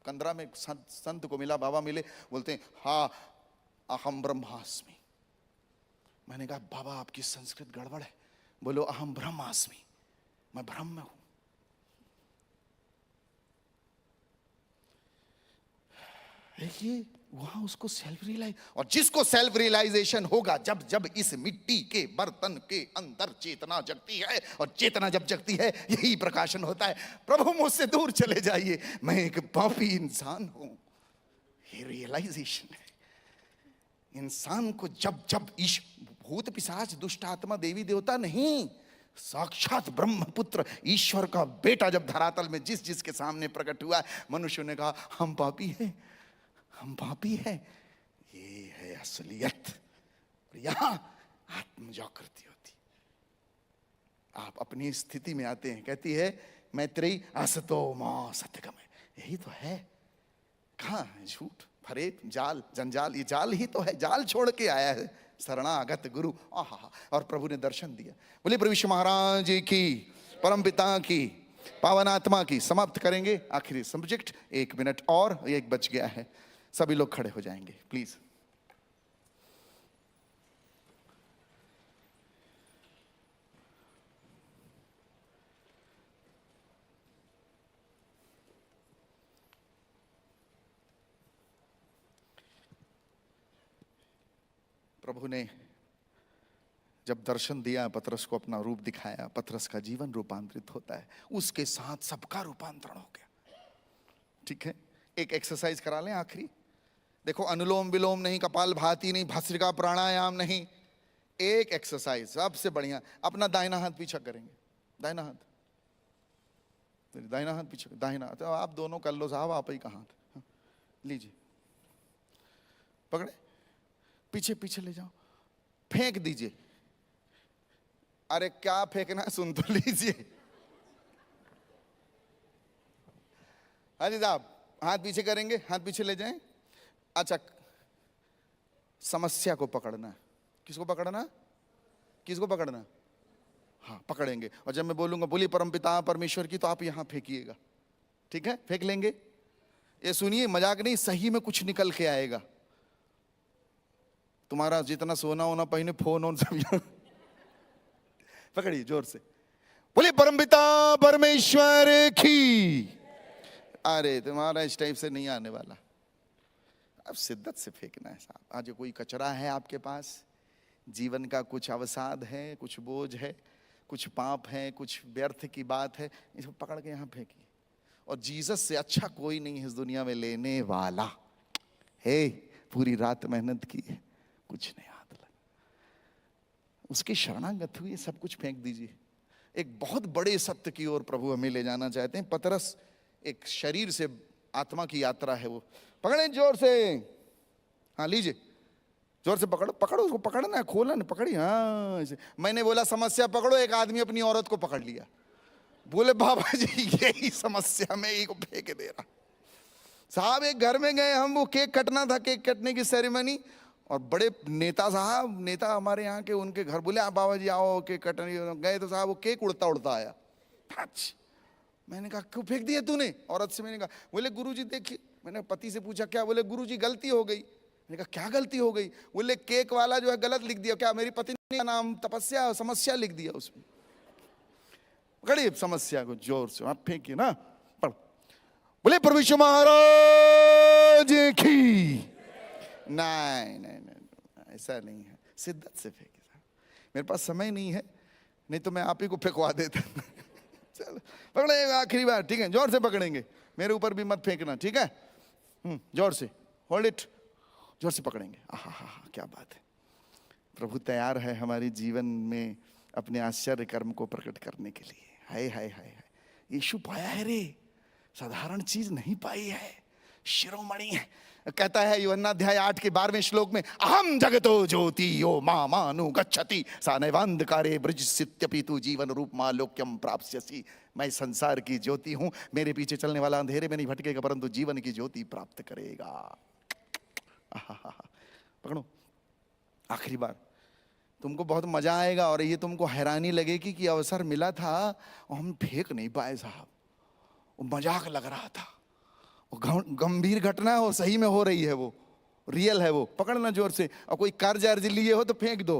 कंदरा में संत को मिला, बाबा मिले, बोलते हैं हाँ अहम ब्रह्मास्मि। मैंने कहा बाबा आपकी संस्कृत गड़बड़ है, बोलो अहम ब्रह्मास्मि, मैं ब्रह्म में हूं। देखिए वहां उसको सेल्फ रियलाइज, और जिसको सेल्फ रियलाइजेशन होगा, जब जब इस मिट्टी के बर्तन के अंदर चेतना जगती है, और चेतना जब जगती है यही प्रकाशन होता है, प्रभु मुझसे दूर चले जाइए, मैं एक पापी इंसान हूं। ये रियलाइजेशन है। इंसान को जब जब भूत पिशाच दुष्ट आत्मा देवी देवता नहीं, साक्षात ब्रह्मपुत्र ईश्वर का बेटा जब धरातल में जिस जिसके सामने प्रकट हुआ, मनुष्य ने कहा हम पापी हैं, हम पापी हैं। ये है असलियत। यहां आत्म जागृति होती। आप अपनी स्थिति में आते हैं, कहती है मैत्रेयी असतो मां सत्यगमय, यही तो है। कहां है झूठ, फरेब, जाल, जंजाल, ये जाल ही तो है। जाल छोड़ के आया है शरणागत गुरु। आहा, और प्रभु ने दर्शन दिया। बोले प्रभु यीशु महाराज की, परम पिता की, पावन आत्मा की। समाप्त करेंगे आखिरी सब्जेक्ट। 1 मिनट और, 1 बच गया है। सभी लोग खड़े हो जाएंगे प्लीज। प्रभु ने जब दर्शन दिया, पतरस को अपना रूप दिखाया, पतरस का जीवन रूपांतरित होता है, उसके साथ सबका रूपांतरण हो गया। ठीक है, एक एक्सरसाइज करा लें आखिरी। देखो, अनुलोम विलोम नहीं, कपाल भाती नहीं, भस्त्रिका प्राणायाम नहीं, एक एक्सरसाइज सबसे बढ़िया। अपना दाहिना हाथ पीछे करेंगे, दाहिना हाथ, दाहिना हाथ पीछे, दाहिना हाथ। आप दोनों कर लो साहब, आप ही का हाथ लीजिए, पकड़े, पीछे पीछे ले जाओ, फेंक दीजिए। अरे क्या फेंकना, सुन तो लीजिए। हाँ जी साहब, हाथ पीछे करेंगे, हाथ पीछे ले जाएं। अच्छा, समस्या को पकड़ना है। किसको पकड़ना, किसको पकड़ना? हाँ पकड़ेंगे। और जब मैं बोलूंगा बोली परमपिता परमेश्वर की, तो आप यहां फेंकिएगा। ठीक है, फेंक लेंगे। ये सुनिए, मजाक नहीं, सही में कुछ निकल के आएगा। तुम्हारा जितना सोना होना पहने, फोन ऑन सब पकड़िए जोर से। बोले परमपिता परमेश्वर की, अरे तुम्हारा इस टाइप से नहीं आने वाला। अब शिद्दत से फेंकना है साहब। आज कोई कचरा है आपके पास, जीवन का कुछ अवसाद है, कुछ बोझ है, कुछ पाप है, कुछ व्यर्थ की बात है, इसको पकड़ के यहाँ फेंकिए। और जीसस से अच्छा कोई नहीं है इस दुनिया में लेने वाला। हे, पूरी रात मेहनत की है, कुछ नहीं हाथ लगा, उसकी शरणागत हुई, सब कुछ फेंक दीजिए। एक बहुत बड़े सत्य की ओर प्रभु हमें ले जाना चाहते हैं। पतरस एक शरीर से आत्मा की यात्रा है, वो पकड़े जोर से, हाँ लीजिए, जोर से पकड़ो, पकड़ो उसको, पकड़ना है, खोला ना, पकड़ी, हाँ ऐसे। मैंने बोला समस्या पकड़ो, एक आदमी अपनी औरत को पकड़ लिया, बोले बाबा जी यही समस्या, मैं यही को फेंक दे रहा। साहब एक घर में गए हम, वो केक कटना था, केक कटने की सेरेमनी, और बड़े नेता साहब, नेता हमारे यहाँ के, उनके घर बोले आप बाबा जी आओ केक कटने गए, तो साहब वो केक उड़ता उड़ता आया। मैंने कहा क्यों फेंक दिया तूने? औरत से मैंने कहा, बोले गुरुजी देखिए, मैंने पति से पूछा क्या? बोले गुरुजी गलती हो गई। मैंने कहा क्या गलती हो गई? बोले केक वाला जो है गलत लिख दिया। क्या? मेरी पत्नी का नाम तपस्या समस्या लिख दिया उसमें। गरीब समस्या को जोर से आप फेंकिए ना, पढ़। बोले प्रभु यीशु महाराज की। नहीं नहीं नहीं, ऐसा नहीं है, शिद्दत से फेंके। मेरे पास समय नहीं है, नहीं तो मैं आप ही को फेंकवा देता। चलो पकड़े आखिरी बार, ठीक है? जोर से पकड़ेंगे, मेरे ऊपर भी मत फेंकना, ठीक है? जोर से, होल्ड इट, जोर से पकड़ेंगे। आहा, क्या बात है। प्रभु तैयार है हमारे जीवन में अपने आश्चर्य कर्म को प्रकट करने के लिए। हाय हाय हाय हाय, यीशु पाया है रे, साधारण चीज नहीं पाई है, शिरोमणि है। कहता है यूहन्ना अध्याय 8 के 12वें श्लोक में, अहम जगतो ज्योति यो मामानु गच्छति सा नैवान्धकारे बृजस्यत्यपि तु जीवन रूप मालोक्यम प्राप्स्यसि। मैं संसार की ज्योति हूं, मेरे पीछे चलने वाला अंधेरे में नहीं भटकेगा परंतु जीवन की ज्योति प्राप्त करेगा। पकड़ो आखिरी बार, तुमको बहुत मजा आएगा और ये तुमको हैरानी लगेगी कि अवसर मिला था और हम फेंक नहीं पाए साहब, वो मजाक लग रहा था, गंभीर घटना है, वो सही में हो रही है, वो रियल है। वो पकड़ना जोर से, और कोई कर्ज अर्ज लिए हो तो फेंक दो,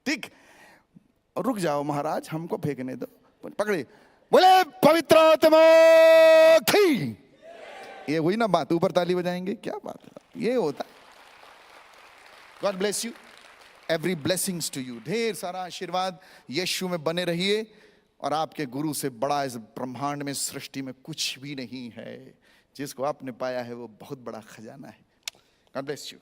ठीक? और रुक जाओ महाराज, हमको फेंकने दो, पकड़े। बोले पवित्र आत्मा की। ये हुई ना बात, ऊपर ताली बजाएंगे, क्या बात है, ये होता है। God bless you, every blessings to you. ढेर सारा आशीर्वाद, यीशु में बने रहिए, और आपके गुरु से बड़ा इस ब्रह्मांड में, सृष्टि में कुछ भी नहीं है। जिसको आपने पाया है वो बहुत बड़ा खजाना है। God bless you.